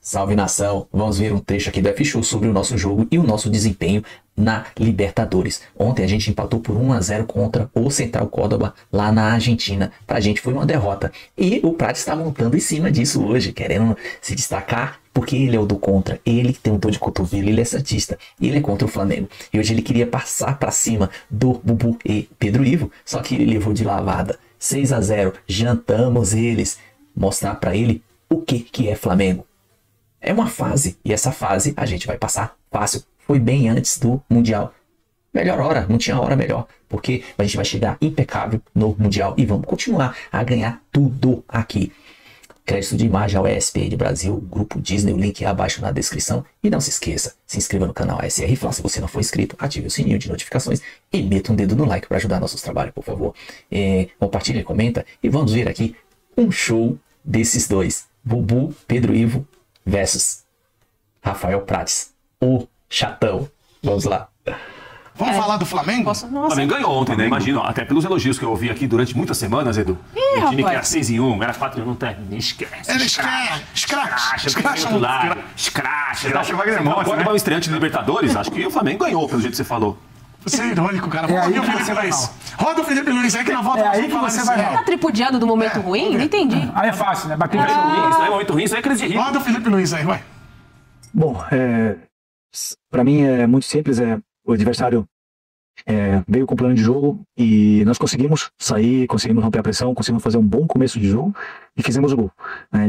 Salve nação, vamos ver um trecho aqui do F-Show sobre o nosso jogo e o nosso desempenho na Libertadores. Ontem a gente empatou por 1-0 contra o Central Córdoba lá na Argentina. Pra gente foi uma derrota. E o Prat está montando em cima disso hoje, querendo se destacar porque ele é o do contra. Ele tem um dor de cotovelo, ele é santista, ele é contra o Flamengo. E hoje ele queria passar pra cima do Bubu e Pedro Ivo, só que ele levou de lavada. 6-0, jantamos eles. Mostrar pra ele o que é Flamengo. É uma fase, e essa fase a gente vai passar fácil. Foi bem antes do Mundial. Melhor hora, não tinha hora melhor. Porque a gente vai chegar impecável no Mundial e vamos continuar a ganhar tudo aqui. Crédito de imagem ao ESPN Brasil, Grupo Disney, o link é abaixo na descrição. E não se esqueça, se inscreva no canal ASR Fla. Se você não for inscrito, ative o sininho de notificações e meta um dedo no like para ajudar nossos trabalhos, por favor. Compartilha e comenta e vamos ver aqui um show desses dois. Bubu, Pedro Ivo versus Rafael Prates, o chatão. Vamos lá. Vamos falar do Flamengo? O Flamengo ganhou ontem, né? Imagina, até pelos elogios que eu ouvi aqui durante muitas semanas, Edu. O time que era 6-1, era 4-1, tá? Esquece. Era escracha. Escracha, Wagner Montes, né? Um estreante de Libertadores, acho que o Flamengo ganhou, pelo jeito que você falou. Você é irônico, cara. Roda o Felipe Luiz aí que na volta é aí que você vai Tá tripudiado do momento ruim? Não entendi. Aí é fácil, né? Bater Isso aí é momento ruim, isso aí é crise de rir. Roda o Felipe Luiz aí, vai. Bom, pra mim é muito simples. O adversário veio com plano de jogo e nós conseguimos sair, conseguimos romper a pressão, conseguimos fazer um bom começo de jogo e fizemos o gol.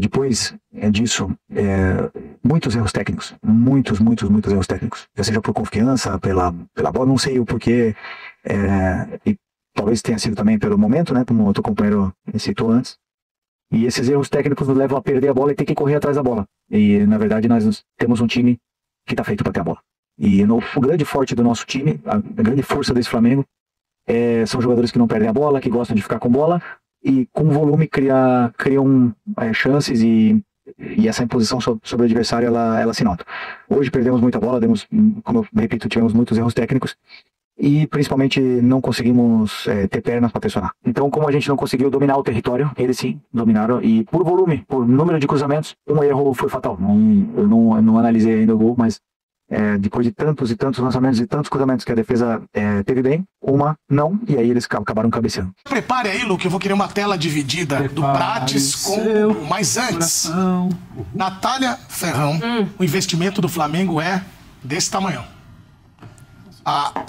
Depois disso, muitos erros técnicos, muitos erros técnicos, já seja por confiança, pela bola, não sei o porquê, e talvez tenha sido também pelo momento, né, como o outro companheiro citou antes. E esses erros técnicos nos levam a perder a bola e ter que correr atrás da bola. E na verdade nós temos um time que está feito para ter a bola. E o grande forte do nosso time, a grande força desse Flamengo, são jogadores que não perdem a bola, que gostam de ficar com bola e com volume criam chances e essa imposição sobre o adversário ela se nota. Hoje perdemos muita bola, como eu repito, tivemos muitos erros técnicos e principalmente não conseguimos ter pernas para pressionar. Então, como a gente não conseguiu dominar o território, eles sim dominaram e por volume, por número de cruzamentos, um erro foi fatal. Eu não analisei ainda o gol, mas depois de tantos e tantos lançamentos e tantos cruzamentos que a defesa teve bem, uma não, e aí eles acabaram cabeceando. Prepare aí, Lu, que eu vou querer uma tela dividida do Prates com o Bubu. Mas antes, Natália Ferrão, o investimento do Flamengo é desse tamanho.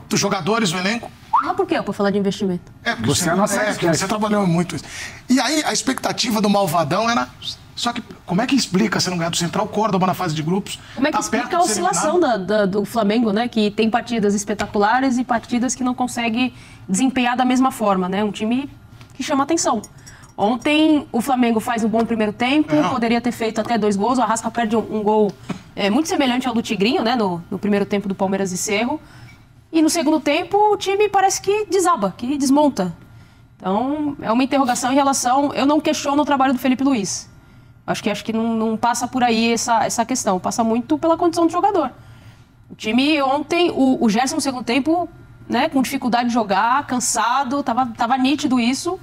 Dos jogadores, o elenco. Por quê? Por falar de investimento. Porque você trabalhou muito isso. E aí, a expectativa do Malvadão era... Só que, como é que explica você não ganhar do Central Córdoba na fase de grupos? Como é que explica a oscilação do Flamengo, né? Que tem partidas espetaculares e partidas que não consegue desempenhar da mesma forma, né? Um time que chama atenção. Ontem, o Flamengo faz um bom primeiro tempo, poderia ter feito até 2 gols. O Arrasca perde um gol muito semelhante ao do Tigrinho, né? No primeiro tempo do Palmeiras e Cerro. E no segundo tempo, o time parece que desaba, que desmonta. Então, é uma interrogação em relação... Eu não questiono o trabalho do Felipe Luiz. Acho que não passa por aí essa questão. Passa muito pela condição do jogador. O time ontem, o Gerson no segundo tempo, né, com dificuldade de jogar, cansado, tava nítido isso.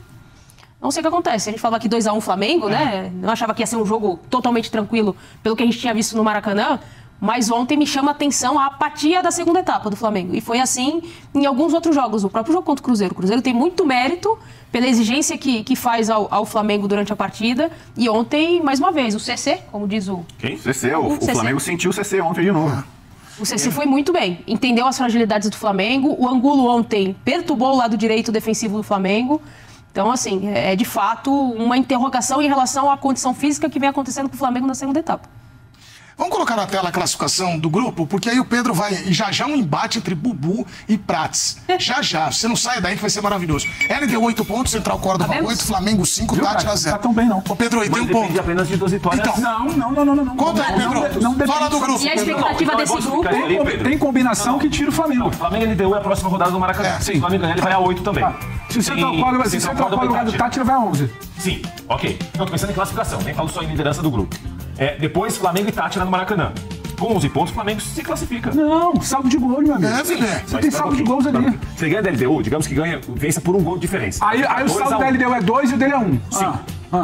Não sei o que acontece. A gente falava aqui 2-1 Flamengo, né? Não achava que ia ser um jogo totalmente tranquilo pelo que a gente tinha visto no Maracanã. Mas ontem me chama a atenção a apatia da segunda etapa do Flamengo. E foi assim em alguns outros jogos. O próprio jogo contra o Cruzeiro. O Cruzeiro tem muito mérito pela exigência que faz ao Flamengo durante a partida. E ontem, mais uma vez, o CC, como diz o... Quem? CC. O Flamengo sentiu o CC ontem de novo. O CC foi muito bem. Entendeu as fragilidades do Flamengo. O Angulo ontem perturbou o lado direito defensivo do Flamengo. Então, assim, é de fato uma interrogação em relação à condição física que vem acontecendo com o Flamengo na segunda etapa. Vamos colocar na tela a classificação do grupo, porque aí o Pedro vai... Já um embate entre Bubu e Prates. Já. Você não sai daí que vai ser maravilhoso. LDU 8 pontos, Central Córdoba 8, Flamengo 5, Tátira 0. Não tá tão bem, não. Ô, Pedro, aí tem um ponto. Apenas de 2 vitórias. Então, não. Conta aí, Pedro. Fala do grupo. E a expectativa desse grupo? Tem combinação que tira o Flamengo. O Flamengo LDU é a próxima rodada do Maracanã. Se o Flamengo ganhar, ele vai a 8 também. Se o Central Córdoba do Tátira vai a 11. Sim, ok. Não, tô pensando em classificação, nem falo só em liderança do grupo. Depois, Flamengo e Tátira no Maracanã. Com 11 pontos, o Flamengo se classifica. Não, saldo de gol, meu amigo. Você tem saldo de gols ali. Você ganha da LDU, digamos que vença por um gol de diferença. Aí o saldo da LDU é 2 e o dele é 1. Sim.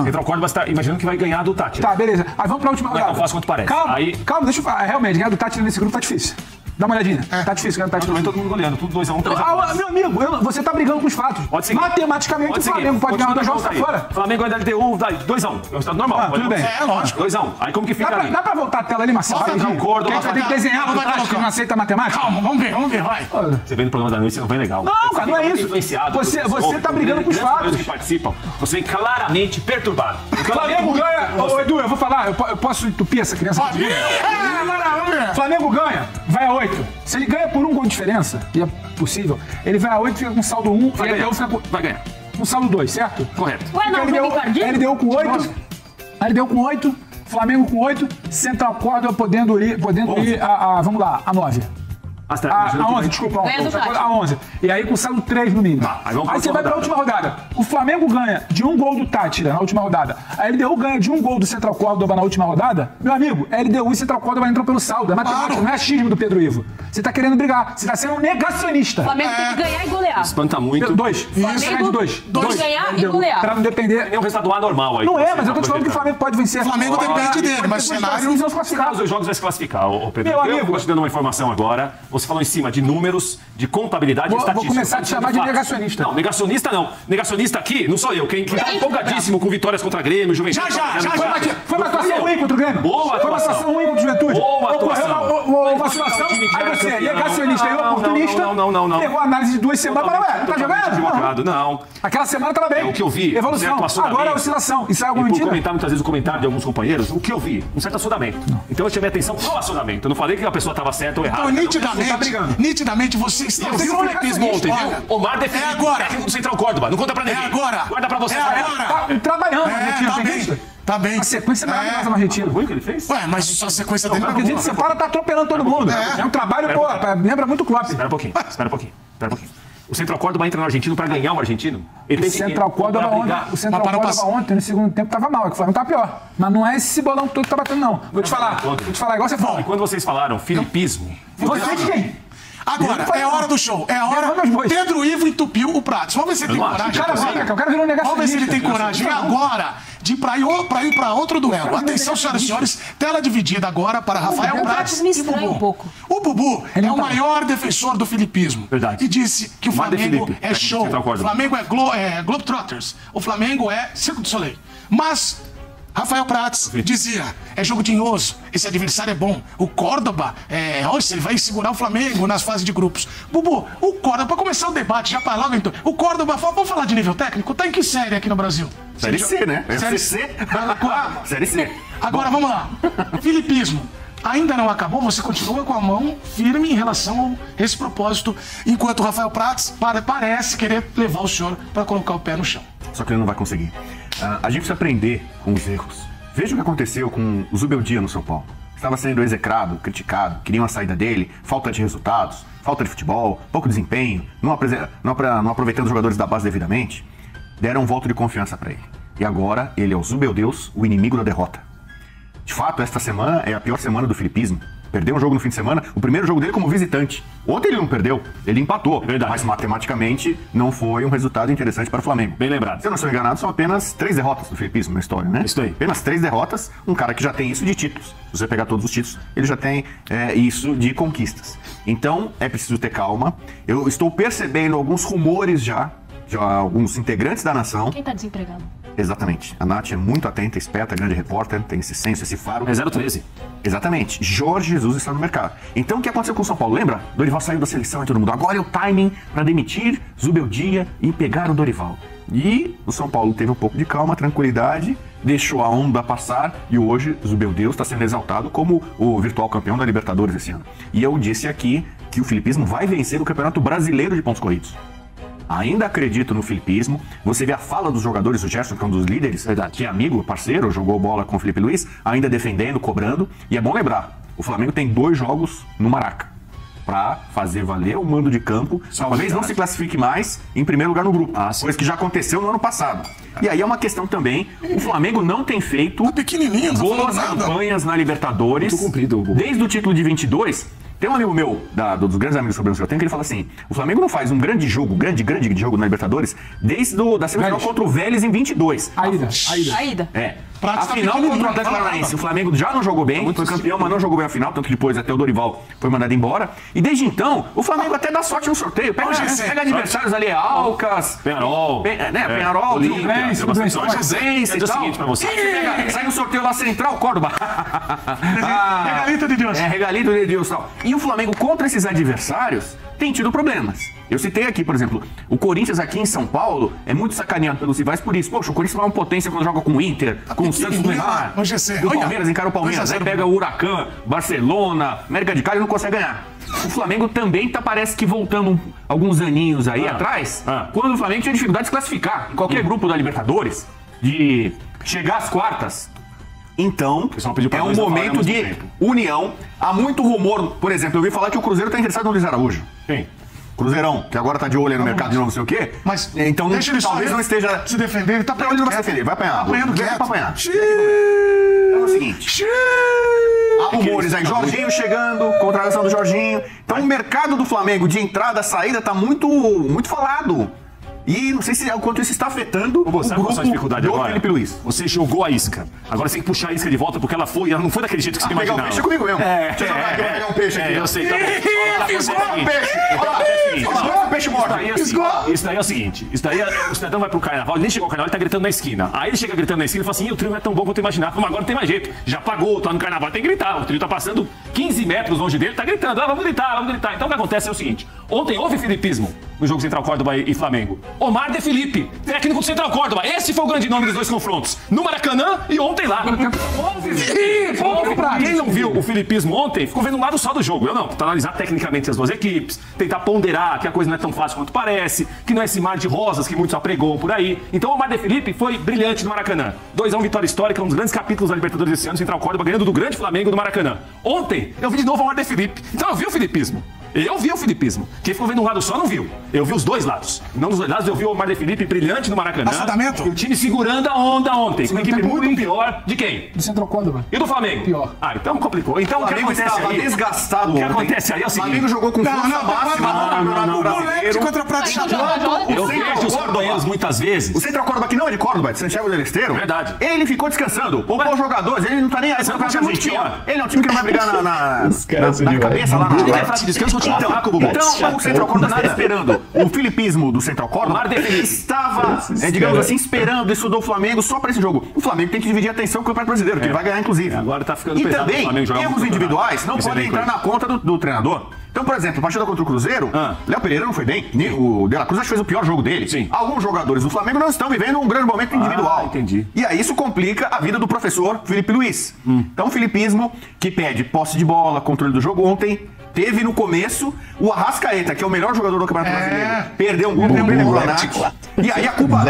Central Córdoba está imaginando que vai ganhar do Tátira. Tá, beleza. Aí vamos pra última Não é rodada. tão fácil quanto parece. Calma, Aí- calma, deixa eu falar. Realmente, ganhar do Tátira nesse grupo tá difícil. Dá uma olhadinha. Tá difícil ganhar do Tátira. Também todo mundo goleando, tudo 2x1, 3x2. Meu amigo, você tá brigando com os fatos. Pode seguir. Matematicamente, o Flamengo pode ganhar dois jogos, tá fora. Flamengo ainda deu 2x1. É o estado normal. tudo bem. É, lógico. 2x1. Aí como que fica ali? Dá pra voltar a tela ali, Marcelo? Volta, Rapidinho. não, Córdoba, Que a gente vai ter que desenhar não pro vai Tati, que colocar. não aceita matemática. Calma, vamos ver, vai. Você vem no programa da noite, você não vem legal. Não, cara, não é Você fica isso. influenciado Você pelos tá brigando com os grandes fatos. que participam. Você vem claramente perturbado. Flamengo ganha. Ô, Edu, eu vou falar, eu posso entupir essa criança? Vamos ver. Flamengo ganha, vai a 8. Se ele ganha por um gol de diferença, e é possível, ele vai a 8, fica com saldo 1, Vai e ganhar. LDU fica Vai ganhar. com saldo 2, certo? Correto. Ué, não, jogo encardido? LDU com 8, LDU com 8, Flamengo com 8, Central Córdoba podendo ir vamos lá, a 9. A 11, desculpa. Ganha do Tati. A 11. E aí com saldo 3 no mínimo. Tá, aí vamos pra Aí você vai pra última última rodada. O Flamengo ganha de um gol do Tátira na última rodada. A LDU ganha de um gol do Central Córdoba na última rodada. Meu amigo, LDU e Central Córdoba entram pelo saldo. É matemática, não é achismo do Pedro Ivo. Você tá querendo brigar. Você tá sendo um negacionista. O Flamengo tem que ganhar e golear. Espanta muito. 2. Flamengo tem que ganhar e golear. Pra não depender. É um resultado anormal aí. Não é, mas eu tô te falando que o Flamengo pode vencer. O Flamengo depende dele, mas o cenário... Não se Os classificar. dois jogos vai se classificar, ô Pedro. Meu Eu amigo. vou te dando uma informação agora. Você falou em cima de números, de contabilidade e Vou estatística. começar a te chamar de fatos. negacionista. Não, negacionista não. Negacionista aqui não sou eu. Quem tá empolgadíssimo com vitórias contra Grêmio, Juventude. Foi uma atuação ruim contra o Grêmio. Boa Foi uma atuação. atuação ruim contra o Juventude. Boa atuação. Ocorreu uma situação, aí você é negacionista e oportunista, Não. pegou a análise de 2 semanas, mas ué, não tá Totalmente jogando? Não. equivocado, não. Aquela semana tava bem. É o que eu vi. Um Evolução. certo assodamento. Agora é oscilação. Isso é alguma E por mentira? comentar muitas vezes o comentário de alguns companheiros, o que eu vi? Um certo assodamento. Então eu chamei atenção pro assodamento. Eu não falei que a pessoa estava certa ou errada. Então, tá brigando. nitidamente, você está Eu vi o filipismo ontem, viu? Omar defende É agora. o técnico do Central Córdoba. Não conta pra ninguém. É agora. Guarda pra você. É agora. Tá trabalhando, Argentina, tá tem bem. visto? Tá bem. A sequência maravilhosa no Argentina. Foi o que ele fez? Ué, mas a sequência dele Porque a gente separa, tá atropelando todo mundo. É um trabalho, pô, lembra muito Klopp. Espera um pouquinho. O Central Córdoba entra no argentino pra ganhar o argentino. Ele O tem Central pra Córdoba brigar. ontem, o Central Mas para Córdoba ontem, no segundo tempo, tava mal. É que o Flamengo tá pior. Mas não é esse bolão todo que tá batendo, não. Vou te falar igual você E fala. quando vocês falaram filipismo, Você de quem? Agora, é hora do show. É a hora. Derrama os bois. Pedro Ivo entupiu o Prato. Vamos ver se ele tem não acho. coragem. Cara, o cara virou um negacionista. Vamos ver se ele tem coragem agora de ir pra outro duelo. Atenção, senhoras e senhores. Tela dividida agora para Rafael o Prates Prates me e estranha Bubu. um pouco. O Bubu Ele é não o tá maior defensor do filipismo. Verdade. E disse que o Mar de Flamengo Felipe, é técnico do show. Central O Córdoba. Flamengo é Globetrotters. O Flamengo é Circo do Soleil. Mas Rafael Prates dizia, é jogo tinhoso, esse adversário é bom. O Córdoba, ele vai segurar o Flamengo nas fases de grupos. Bubu, o Córdoba, pra começar o debate, já para logo então, o Córdoba, vamos falar de nível técnico? Tá em que série aqui no Brasil? Série C, né? Série C. Agora, Série C. agora vamos lá. Filipismo. Ainda não acabou, você continua com a mão firme em relação a esse propósito, enquanto o Rafael Prates parece querer levar o senhor para colocar o pé no chão. Só que ele não vai conseguir. A gente precisa aprender com os erros. Veja o que aconteceu com o Zubeldia no São Paulo. Estava sendo execrado, criticado, queriam a saída dele, falta de resultados, falta de futebol, pouco desempenho, não aproveitando os jogadores da base devidamente. Deram um voto de confiança para ele. E agora ele é o Zubeldeus, o inimigo da derrota. De fato, esta semana é a pior semana do filipismo. Perdeu um jogo no fim de semana, o primeiro jogo dele como visitante. Ontem ele não perdeu, ele empatou. Verdade. Mas matematicamente não foi um resultado interessante para o Flamengo. Bem lembrado. Se eu não estou enganado, são apenas 3 derrotas do filipismo na história, né? Isso aí. Apenas 3 derrotas, um cara que já tem isso de títulos. Se você pegar todos os títulos, ele já tem isso de conquistas. Então, é preciso ter calma. Eu estou percebendo alguns rumores já de alguns integrantes da nação. Quem tá desempregado? Exatamente. A Nath é muito atenta, esperta, grande repórter, tem esse senso, esse faro. É 013. Exatamente. Jorge Jesus está no mercado. Então o que aconteceu com o São Paulo? Lembra? Dorival saiu da seleção e todo mundo. Agora é o timing para demitir Zubeldia e pegar o Dorival. E o São Paulo teve um pouco de calma, tranquilidade, deixou a onda passar e hoje Zubeldeus está sendo exaltado como o virtual campeão da Libertadores esse ano. E eu disse aqui que o filipismo vai vencer o Campeonato Brasileiro de Pontos Corridos. Ainda acredito no filipismo. Você vê a fala dos jogadores, o Gerson, que é um dos líderes, que é amigo, parceiro, jogou bola com o Felipe Luiz, ainda defendendo, cobrando. E é bom lembrar, o Flamengo tem 2 jogos no Maraca para fazer valer o mando de campo. Talvez não se classifique mais em primeiro lugar no grupo. Coisa que já aconteceu no ano passado. E aí é uma questão também, o Flamengo não tem feito Tá pequenininho, não tá boas falando nada. campanhas na Libertadores. Muito comprido, Hugo. Desde o título de 22, Tem um amigo meu, dos grandes amigos sobre que eu tenho, que ele fala assim, o Flamengo não faz um grande jogo na Libertadores, desde da semifinal contra o Vélez em 22. A ida. É. A final contra o Atlético Paranaense, o Flamengo já não jogou bem, foi campeão, mas não jogou bem a final, tanto que depois até o Dorival foi mandado embora. E desde então, o Flamengo até dá sorte no sorteio. Pega adversários ali, Alcas, Penharol, Penharol, Fluminense e tal. Sai no sorteio lá, Central Córdoba. Regalito de Deus. Regalito de Deus e tal. E o Flamengo contra esses adversários tem tido problemas. Eu citei aqui, por exemplo, o Corinthians aqui em São Paulo é muito sacaneado pelos rivais por isso. Poxa, o Corinthians é uma potência quando joga com o Inter, com o Santos do Neymar. O Palmeiras encara o Palmeiras, aí pega o Huracan, Barcelona, América de Cali e não consegue ganhar. O Flamengo também parece que voltando alguns aninhos aí atrás, quando o Flamengo tinha dificuldade de se classificar em qualquer grupo da Libertadores, de chegar às quartas. Então, é um momento de união. Há muito rumor, por exemplo, eu ouvi falar que o Cruzeiro está interessado no Luiz Araújo. Quem? Cruzeirão, que agora tá de olho aí no mercado de novo, não sei o quê. Mas então deixa ele talvez não esteja se defender, ele tá apanhando. Ele não vai se defender, vai apanhar. Tá apanhando quieto. Vai apanhar. Então é o seguinte. Há rumores aí, Jorginho chegando, contratação do Jorginho. Então o mercado do Flamengo de entrada, saída tá muito falado. E não sei se o quanto isso está afetando o sabe qual é a dificuldade do agora? Felipe Luiz. Você jogou a isca. Agora você tem que puxar a isca de volta porque ela não foi daquele jeito que você imaginava. Pegar um peixe comigo mesmo. Deixa eu jogar aqui, vou pegar um peixe aqui. Eu sei, tá bom. Esgola um peixe. Olha um peixe morto. Isso daí é o seguinte. Isso daí o cidadão vai pro carnaval, ele nem chegou ao carnaval, ele tá gritando na esquina. Aí ele chega gritando na esquina e fala assim, o trio não é tão bom quanto eu imaginava. Mas agora não tem mais jeito. Já pagou, tá no carnaval, tem que gritar. O trio tá passando 15 metros longe dele, tá gritando. Vamos gritar, vamos gritar. Então o que acontece é o seguinte. Ontem houve filipismo no jogo Central Córdoba e Flamengo. Omar de Felipe, técnico do Central Córdoba. Esse foi o grande nome dos dois confrontos. No Maracanã e ontem lá. Quem não viu o filipismo ontem, ficou vendo um lado só do jogo. Eu não, pra analisar tecnicamente as duas equipes, tentar ponderar que a coisa não é tão fácil quanto parece, que não é esse mar de rosas que muitos apregoam por aí. Então o Omar de Felipe foi brilhante no Maracanã. 2-1 vitória histórica, um dos grandes capítulos da Libertadores desse ano, Central Córdoba ganhando do grande Flamengo do Maracanã. Ontem, eu vi de novo o Omar de Felipe. Então eu vi o filipismo. Eu vi o filipismo. Quem ficou vendo um lado só não viu. Eu vi os dois lados. Não dos dois lados, eu vi o Omar de Felipe brilhante no Maracanã. Assadamento. E o time segurando a onda ontem. Com uma equipe muito pior de quem? Do Central Córdoba. E do Flamengo? Pior. Ah, então complicou. Então o que Flamengo acontece estava aí? desgastado O que ontem. acontece aí é o O seguinte. Flamengo jogou com força máxima no Moleque contra Prato Chapéu. Eu vejo os companheiros muitas vezes. O Central Córdoba, que não é de Córdoba, é de Santiago del Esteiro. Verdade. Ele ficou descansando. Poupou os jogadores, ele não tá nem aí. Essa é muito pior. Ele é um time que não vai brigar na cabeça lá Ele vai na... falar de descanso, vou te matar, Bubu. Então, o Central Córdoba estava esperando. O filipismo do Central Córdoba estava, digamos assim, esperando isso do Flamengo só para esse jogo. O Flamengo tem que dividir a atenção com o Campeonato Brasileiro, que ele vai ganhar, inclusive. Agora tá ficando e pesado também, o Flamengo jogar erros muito individuais não Esse podem elenco entrar aí. na conta do treinador. Então, por exemplo, a partida contra o Cruzeiro, Léo Pereira não foi bem. O De La Cruz acho que fez o pior jogo dele. Sim. Alguns jogadores do Flamengo não estão vivendo um grande momento individual. Entendi. E aí isso complica a vida do professor Felipe Luiz. Então, o filipismo, que pede posse de bola, controle do jogo ontem, teve no começo o Arrascaeta, que é o melhor jogador do Campeonato Brasileiro. Perdeu um gol, perdeu o Granate. E aí a culpa,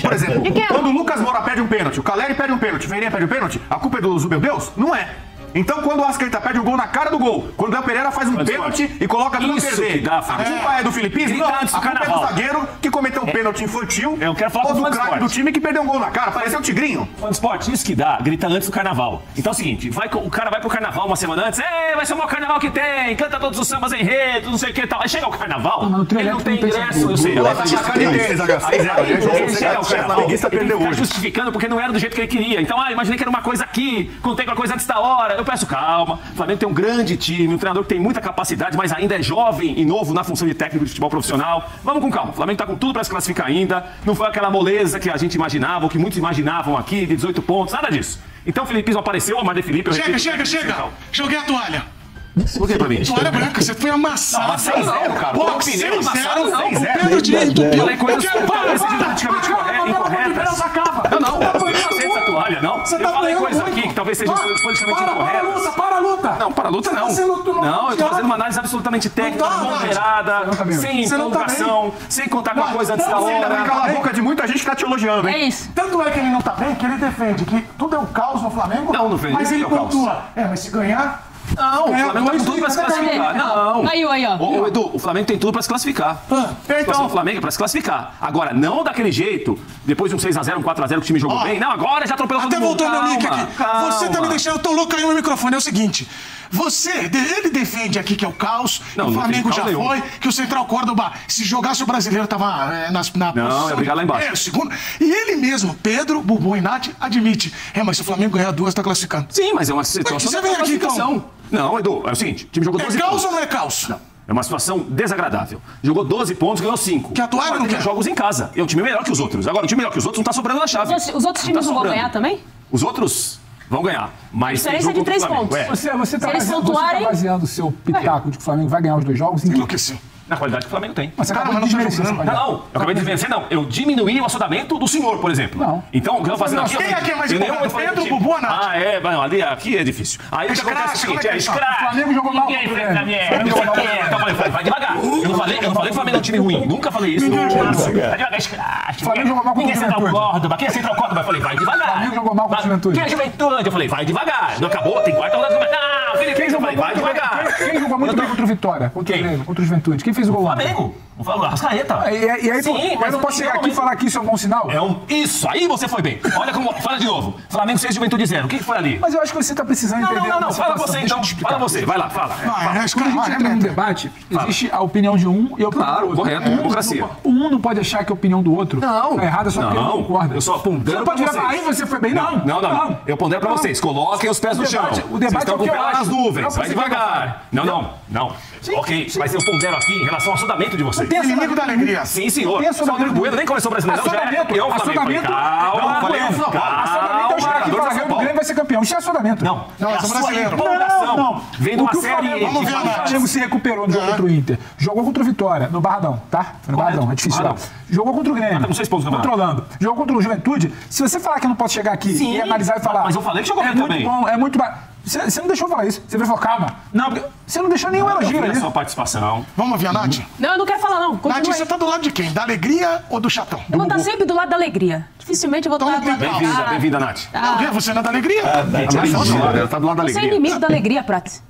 por exemplo, quando o Lucas Moura perde um pênalti, o Caleri perde um pênalti, o Ferreira perde um pênalti, a culpa é do Zubeldeus? Não é. Então, quando o Arrascaeta perde um gol na cara do gol, quando o Léo Pereira faz um pênalti e coloca tudo a perder, que dá, a culpa é do Filipismo? Não, a culpa é do zagueiro que cometeu um pênalti infantil Eu quero falar ou do do fã de craque esporte. do time que perdeu um gol na cara, pareceu um tigrinho. Fã de esporte, isso que dá, grita antes do carnaval. Então é o seguinte, o cara vai pro carnaval uma semana antes, vai ser o maior carnaval que tem, canta todos os sambas enredos, não sei o que e tal. Aí chega o carnaval, ele não tem ingresso, eu sei. Ele chega ao carnaval, ele tá justificando porque não era do jeito que ele queria. Então, imaginei que era uma coisa aqui, contei com uma coisa antes da hora. Eu peço calma. O Flamengo tem um grande time, um treinador que tem muita capacidade, mas ainda é jovem e novo na função de técnico de futebol profissional. Vamos com calma. O Flamengo tá com tudo para se classificar ainda. Não foi aquela moleza que a gente imaginava, ou que muitos imaginavam aqui, de 18 pontos, nada disso. Então o Filipismo apareceu, o Omar de Felipe... Chega. Joguei a toalha. Por que pra mim? Toalha branca, você foi amassado. 6-0, cara. Pô, 6-0. O Pedro de entupiu. Falei coisas politicamente incorretas. Eu não aceito essa toalha, não. Eu falei coisas aqui que talvez sejam politicamente incorretas. Para a luta! Não, para a luta não. Não, eu tô fazendo uma análise absolutamente técnica, ponderada, sem empolgação, sem contar com a coisa antes da Você ainda vai hora. calar a boca de muita gente que tá te elogiando, hein? É isso. Tanto é que ele não tá bem, que ele defende que tudo é um caos no Flamengo. Não defende, mas ele é o caos. pontua. Mas se ganhar... Não, o Flamengo tá com tudo pra se classificar. Não. Aí, ó. Ô, Edu, o Flamengo tem tudo pra se classificar. Então, o Flamengo é pra se classificar. Agora, não daquele jeito, depois de um 6-0, um 4-0 que o time jogou bem. Não, agora já atropelou todo Até mundo. voltou meu mic aqui. Calma. Você tá me deixando tão louco aí no microfone. É o seguinte, Ele defende aqui que é o caos, Não, que o não Flamengo tem já caos nenhum. foi, que o Central Córdoba, se jogasse o brasileiro, tava na Não, ia brigar lá embaixo. o segundo. E ele mesmo, Pedro, Bubu e Nath, admite. Mas se o Flamengo ganhar 2, tá classificando. Sim, mas é uma situação você da vem aqui, classificação. Não, Edu, é o seguinte, o time jogou 12 É caos pontos. ou não é caos? Não. É uma situação desagradável. Jogou 12 pontos, ganhou 5. Quer atuar ou não quer? Jogos em casa. É um time melhor que os outros. Agora, um time melhor que os outros não tá sobrando na chave. Os outros times não vão ganhar também? Os outros vão ganhar. Mas A diferença é de 3 pontos. Você tá eles pontuarem- baseando o seu pitaco de que o Flamengo vai ganhar os 2 jogos em que? Enlouqueceu. Na qualidade que o Flamengo tem. Mas você Cara, acabou mas de não tá desmerecer essa jogando. qualidade. Não, eu acabei de vencer, não. Eu diminuí o assodamento do senhor, por exemplo. Não. Então, o que eu tô fazendo aqui... Quem aqui é mais eu nem- empolgado? eu falei Pedro, do time. Bubu ou Nath? Não, ali, aqui é difícil. Aí o que acontece é o seguinte, é O scratch. Flamengo jogou mal Ninguém contra o enfrenta a Grêmio. minha. O Flamengo jogou mal contra o Grêmio. Então, eu falei, vai devagar. Eu não falei que o Flamengo é um time ruim. Nunca falei isso. Vai devagar, scratch. O Flamengo jogou mal contra o Quem é Central Juventude. Córdoba? Quem é Central Córdoba? Eu falei, vai devagar. O Flamengo jogou mal contra o Juventude. Quem é Juventude? Eu falei, vai devagar. Não acabou? Tem quarta rodada. Não, Felipe, eu falei, vai devagar. Quem jogou muito bem contra o Vitória? Contra o Quem? Grêmio, contra o Juventude? Quem fez o gol? Flamengo. Não falo, Arrascaeta. E aí, Sim, eu mas não posso chegar aqui e realmente- falar que isso é um bom sinal? Isso, aí você foi bem. Olha como. Fala de novo. Flamengo 6, Juventude 0. O que foi ali? Mas eu acho que você tá precisando Não, entender. não, não. uma Fala situação. você Deixa eu então. te explicar. Fala você. Vai lá, fala. Vai, Quando a gente entra num debate, existe a opinião de um e a opinião Claro, do outro. correto, democracia. Um não pode achar que a opinião do outro Não. é errada só porque ele não concorda. Eu só pondero Você não pode pra virar, vocês. aí você foi bem. Não, Não. Eu pondero pra Não. vocês. Coloquem os pés no chão. O debate Vocês estão é o com que o eu pé nas acho. nuvens. Não Vai consigo devagar. Não. Ok, mas eu pondero aqui em relação ao assodamento de vocês. Inimigo da alegria. Sim, senhor. Tem O Sandro Bueno nem começou brasileiro, já é campeão. Assodamento. Calma, Assodamento é o cara que fala que o Grêmio vai ser campeão. Isso é assodamento. Não, Não, é eu a sou sua brasileiro. empolgação. Vem de O uma que o série Flamengo, de Vamos ver a o qualidades. Flamengo se recuperou no jogo contra o Inter. Jogou contra o Vitória, no Barradão, tá? Foi no Barradão, é difícil. Barradão. Jogou contra o Grêmio. Tá com 6 pontos no campeonato. Controlando. Jogou contra o Juventude. Se você falar que eu não posso chegar aqui Sim, e analisar e falar. mas eu falei que jogou é bem muito também. bom, é muito bom. Você não deixou eu falar isso. Você veio e falou, calma. Não, porque você não deixou nenhum elogio Olha a ali. sua participação. Vamos ouvir a Nath? Não, eu não quero falar, não. Nath, Continua você aí. tá do lado de quem? Da alegria ou do chatão? Eu vou estar sempre do lado da alegria. Dificilmente eu vou estar do lado Bem-vinda, bem-vinda, Nath. O quê? Você não é da alegria? Ela tá do lado da Você é alegria. inimigo da alegria, Prats.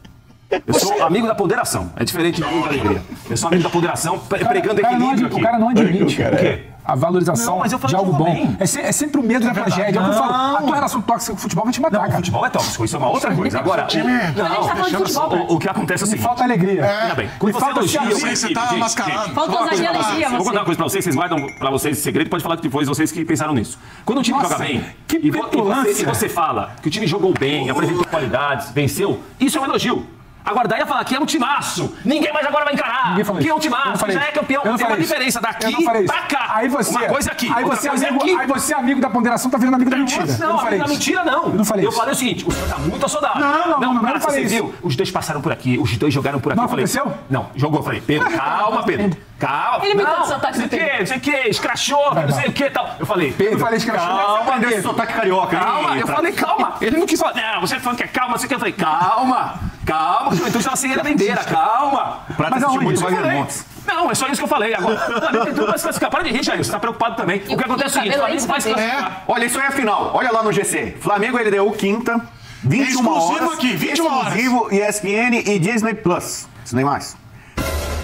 Eu sou amigo da ponderação. É diferente de amigo da alegria. Eu sou amigo da ponderação, pregando O cara não equilíbrio admite- aqui. O cara não admite O quê? a valorização Não, mas eu falei de algo que bom. jogou bem. É sempre o medo da tragédia. É o que eu falo. A tua relação tóxica com o futebol vai te matar, Não, o cara. futebol é tóxico, isso é uma outra coisa. Agora, time- A gente tá falando de futebol, Prats. o que acontece é o Me seguinte. falta alegria. Veja bem, quando Me você falta elogia... ciência, você tá mascarado. Falta ousadia e alegria, Eu vou você. contar uma coisa pra vocês guardam pra vocês esse segredo, pode falar que foi vocês que pensaram nisso. Quando o time Nossa, joga bem, que e petulância. você fala que o time jogou bem, apresentou qualidades, venceu, isso é um elogio. Agora, daí ia falar que é um timaço. Ninguém mais agora vai encarar. Ninguém falou Que é um isso. Eu não timaço, falei já é isso. campeão. Eu não Tem uma falei isso. diferença Eu não daqui falei isso. pra cá. Aí você, uma coisa aqui, aí outra você, coisa amigo, aqui. aí você, amigo da ponderação, tá virando amigo da mentira. Não, eu não falei da isso. mentira não. Eu não falei isso. falei o seguinte, o senhor tá muito assodado. Não Praça, falei você isso. viu? Os dois passaram por aqui, os dois jogaram por aqui. Não Eu falei, aconteceu? Não, jogou. Eu falei, Pedro, calma, Pedro. Calma. Ele me deu não, o sotaque não sei do o quê, Pedro. não sei o quê, escrachou, não sei o quê e tal. Eu falei, Pedro, Eu falei escrachou. calma, Cadê esse Pedro. sotaque carioca? Calma, Hein, eu falei, calma. Ele não quis falar, não, você falando que é calma, não sei o que. Eu falei, calma, que o Juventude estava sem a bandeira, calma. Prata Mas assistiu aonde? muito Isso eu Wagner falei. Montes. Não, é só isso que eu falei. Agora, tu vai se classificar. Para de rir, Jair. Você tá preocupado também. O que acontece é o seguinte: o cabelo aí, Flamengo vai se cabelo. classificar. Olha, isso aí é a final. Olha lá no GC. Flamengo LDU quinta, 21 Exclusivo horas. aqui, 21 horas. Exclusivo ESPN e Disney Plus. Isso nem mais.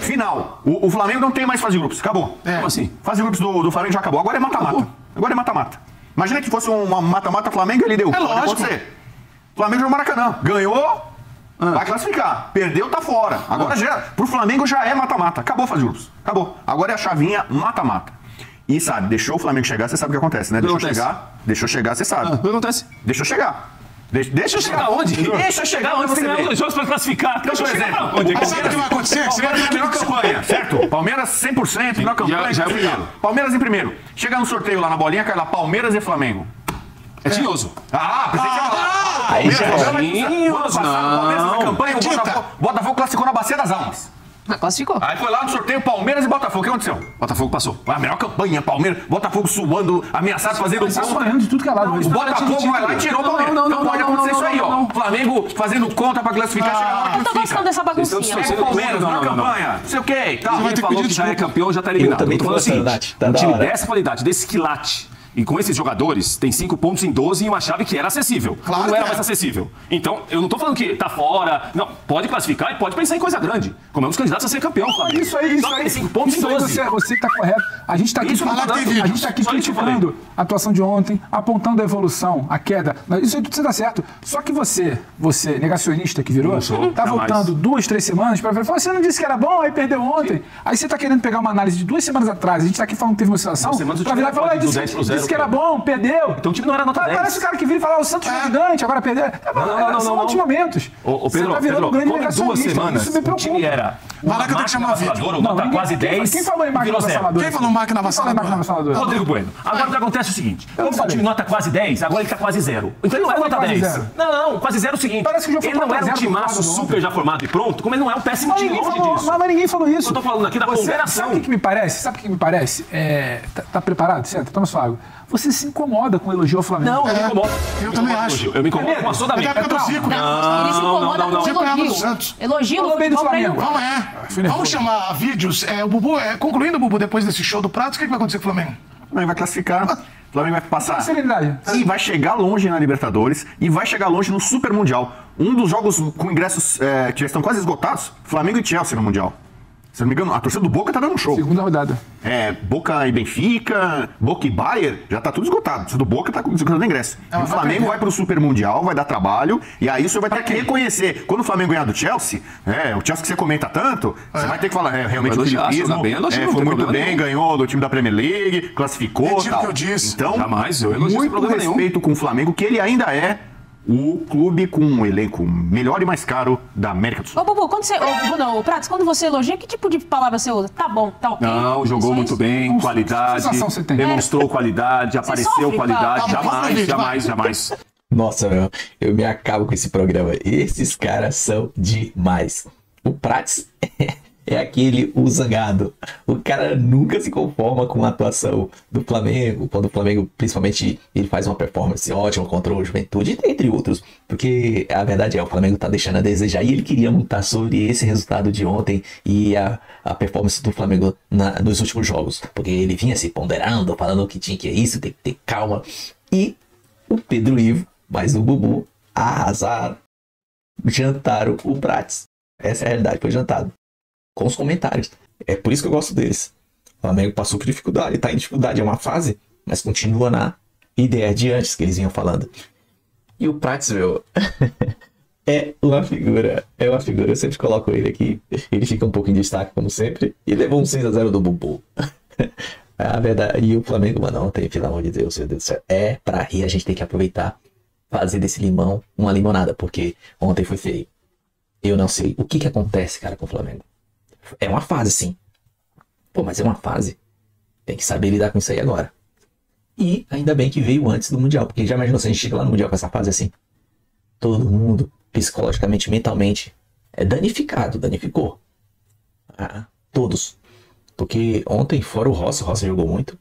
Final. O Flamengo não tem mais fase de grupos. Acabou. Como assim? Fase de grupos do Flamengo já acabou. Agora é mata-mata. Agora é mata-mata. Imagina que fosse uma mata-mata Flamengo e LDU. É Pode lógico. acontecer. Flamengo no Maracanã. Ganhou, vai classificar. Perdeu, tá fora. Agora já, pro Flamengo já é mata-mata. Acabou a fase de grupos. Acabou. Agora é a chavinha mata-mata. E sabe, deixou o Flamengo chegar, você sabe o que acontece, né? Deixou chegar, você sabe. O que acontece? Deixa eu chegar. Deixa eu Chegar onde? Deixa eu chegar onde você Tem vê. dois jogos pra classificar. Deixa eu chegar exemplo. onde? Mas sabe o que vai acontecer? Você vai Palmeiras é a ter melhor que... campanha, certo? Palmeiras 100%, melhor campanha. já é o primeiro. Palmeiras em primeiro. Chega no sorteio lá na bolinha, cai lá Palmeiras e Flamengo. É tinhoso. Ah, pensei que ia falar. Aí já Palmeiras na campanha, o Botafogo classificou na Bacia das Almas. Ah, classificou. Aí foi lá no sorteio Palmeiras e Botafogo. O que aconteceu? Botafogo passou. A melhor campanha, Palmeiras, Botafogo suando, ameaçado fazendo Tá contra. sonhando de tudo que é lado. O Botafogo vai lá e tirou o Palmeiras. Não pode acontecer isso aí, ó. Flamengo fazendo conta pra classificar, chega na hora Eu que tô fica. gostando dessa baguncinha. Vocês É o Palmeiras, Não, melhor não, não. campanha, não sei o quê e tal. vai ter que Falou pedir que já é desculpa. campeão, já tá eliminado. Eu também tô falando o gostando, seguinte, Nath. Tá um da time hora. dessa qualidade, desse quilate, E com esses jogadores, tem 5 pontos em 12 e uma chave que era acessível. Claro não que era é. mais acessível. Então, eu não tô falando que tá fora. Não, pode classificar e pode pensar em coisa grande. Como é um dos candidatos a ser campeão, Flamengo. Isso aí, isso Só aí. tem 5 pontos em Isso aí 12. você que tá correto. A gente tá aqui Isso eu tô falando, falando, a gente tá aqui só isso que eu criticando a atuação de ontem, apontando a evolução, a queda. Isso aí tudo você tá certo. Só que você, negacionista que virou, tá jamais. voltando 2, 3 semanas pra falar, você não disse que era bom, aí perdeu ontem. Aí você tá querendo pegar uma análise de 2 semanas atrás, a gente tá aqui falando que teve uma oscilação, 2 semanas o pra time virar e falar, pode do 10 pro 0, disse que era bom, perdeu. Então o time não era nota 10. Parece o cara que vira e fala, o Santos é gigante, agora perdeu. São outros momentos. Ô, Você Pedro, tá virando um grande como em 2 negacionista. semanas Isso me o time preocupa. era Vai lá que eu tenho que máquina chamar vídeo. avassaladora, ou Não, nota ninguém- quase 10. Quem falou em máquina virou zero. avassaladora? Quem falou máquina Quem falou em máquina avassaladora? avassaladora? Rodrigo Bueno. Agora o que acontece é o seguinte: Eu como o falei. time nota quase 10, agora ele tá quase 0. Então ele não é falou nota quase 10. zero? Não, quase 0 é o seguinte: Parece que o jogo ele foi não era um 4-0 timaço pro Flamengo super já formado e pronto, como ele não é um péssimo Mas time, ninguém, longe falou, disso. mas ninguém falou isso. Eu tô falando aqui da ponderação. Sabe o que me parece? Sabe o que me parece? Tá preparado? Senta, toma sua água. Você se incomoda com o elogio ao Flamengo. Não, eu me incomodo. eu também acho. Eu me incomodo com a É assodamento. da época do Zico. Ele se incomoda com Zico o ganhava do elogio. Santos. Elogio no Falou bem do futebol pra ele. Flamengo. Vamos chamar vídeos. O Bubu, concluindo, Bubu, depois desse show do Prato, o que vai acontecer com o Flamengo? O Flamengo vai classificar, o Flamengo vai passar Serenidade. e vai chegar longe na Libertadores e vai chegar longe no Super Mundial. Um dos jogos com ingressos que já estão quase esgotados, Flamengo e Chelsea no Mundial. Se não me engano, a torcida do Boca tá dando um show. Segunda rodada. Boca e Benfica, Boca e Bayern, já tá tudo esgotado. A torcida do Boca tá esgotando ingresso. E o Flamengo vai pro Super Mundial, vai dar trabalho, e aí você vai ter que reconhecer. Quando o Flamengo ganhar do Chelsea, o Chelsea que você comenta tanto, você vai ter que falar, realmente Vai o elogiar, filipismo, se dá bem, elogia, não foi tem muito problema bem, nenhum. ganhou do time da Premier League, classificou, Retiro o tal. que eu disse. Então, Jamais, eu elogio sem muito problema nenhum. respeito com o Flamengo, que ele ainda é o clube com um elenco melhor e mais caro da América do Sul. Ô, Bubu, ô, Pratos, quando você elogia, que tipo de palavra você usa? Tá bom, tá ok. Não, jogou Só muito isso? bem, qualidade, sensação você tem? demonstrou qualidade, apareceu sofre, qualidade, tá? Tá, jamais. Nossa, meu, eu me acabo com esse programa. Esses caras são demais. O Prates é aquele o zangado. O cara nunca se conforma com a atuação do Flamengo. Quando o Flamengo, principalmente, ele faz uma performance ótima contra o Juventude, entre outros. Porque a verdade é, o Flamengo tá deixando a desejar. E ele queria montar sobre esse resultado de ontem e a performance do Flamengo nos últimos jogos. Porque ele vinha se ponderando, falando que tinha que isso, tem que ter calma. E o Pedro Ivo, mais o Bubu, arrasaram. Jantaram o Prates. Essa é a realidade, foi jantado. Com os comentários. É por isso que eu gosto deles. O Flamengo passou por dificuldade, tá em dificuldade, é uma fase, mas continua na ideia de antes que eles vinham falando. E o Prates, meu, é uma figura, eu sempre coloco ele aqui, ele fica um pouco em destaque, como sempre, e levou um 6-0 do Bubu. A verdade, e o Flamengo, mano, ontem, pelo amor de Deus, meu Deus do céu, é pra rir, a gente tem que aproveitar, fazer desse limão uma limonada, porque ontem foi feio. Eu não sei o que acontece, cara, com o Flamengo. É uma fase, sim. Pô, mas é uma fase. Tem que saber lidar com isso aí agora. E ainda bem que veio antes do Mundial. Porque já imaginou se a gente chega lá no Mundial com essa fase assim? Todo mundo, psicologicamente, mentalmente, danificou. Todos. Porque ontem, fora o Rossi jogou muito.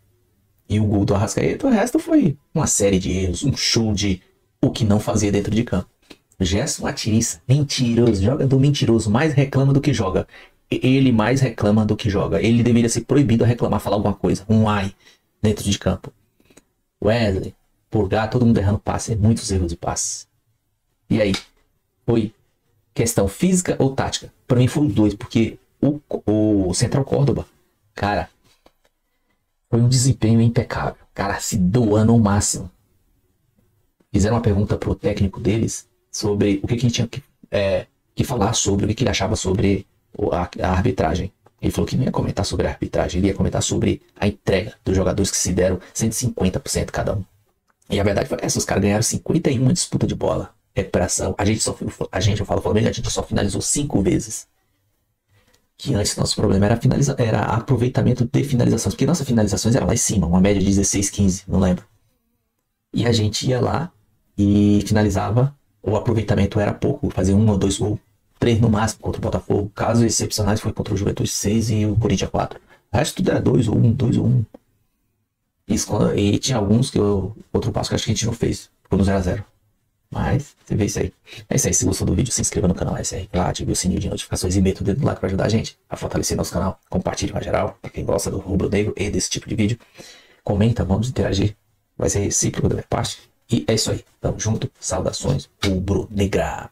E o gol do Arrascaeta, o resto foi uma série de erros. Um show de o que não fazia dentro de campo. Gerson Atiriça, mentiroso, jogador mentiroso, mais reclama do que joga. Ele mais reclama do que joga. Ele deveria ser proibido a reclamar, falar alguma coisa. Um ai dentro de campo. Wesley, Purgar, todo mundo errando passe. Muitos erros de passe. E aí? Foi questão física ou tática? Pra mim foi os dois, porque o Central Córdoba, cara, foi um desempenho impecável. Cara, se doando ao máximo. Fizeram uma pergunta pro técnico deles sobre o que ele tinha que falar sobre, o que ele achava sobre a arbitragem. Ele falou que não ia comentar sobre a arbitragem, ele ia comentar sobre a entrega dos jogadores que se deram 150% cada um. E a verdade foi essa, os caras ganharam 51 disputa de bola, recuperação. Eu falo Flamengo, a gente só finalizou 5 vezes. Que antes nosso problema era aproveitamento de finalizações, porque nossas finalizações eram lá em cima, uma média de 16, 15, não lembro. E a gente ia lá e finalizava, o aproveitamento era pouco, fazia 1 ou 2 gols. 3 no máximo contra o Botafogo. Casos excepcionais foi contra o Juventude 6 e o Corinthians 4. O resto tudo era 2 ou 1, 2 ou 1. E tinha alguns que outro passo que acho que a gente não fez. Ficou no 0-0. Mas você vê isso aí. É isso aí. Se gostou do vídeo, se inscreva no canal SR lá, ative o sininho de notificações e meta o dedo no like para ajudar a gente a fortalecer nosso canal. Compartilhe com a geral, para quem gosta do rubro negro e desse tipo de vídeo. Comenta, vamos interagir. vai ser recíproco da minha parte. E é isso aí. Tamo junto. Saudações, rubro-negra.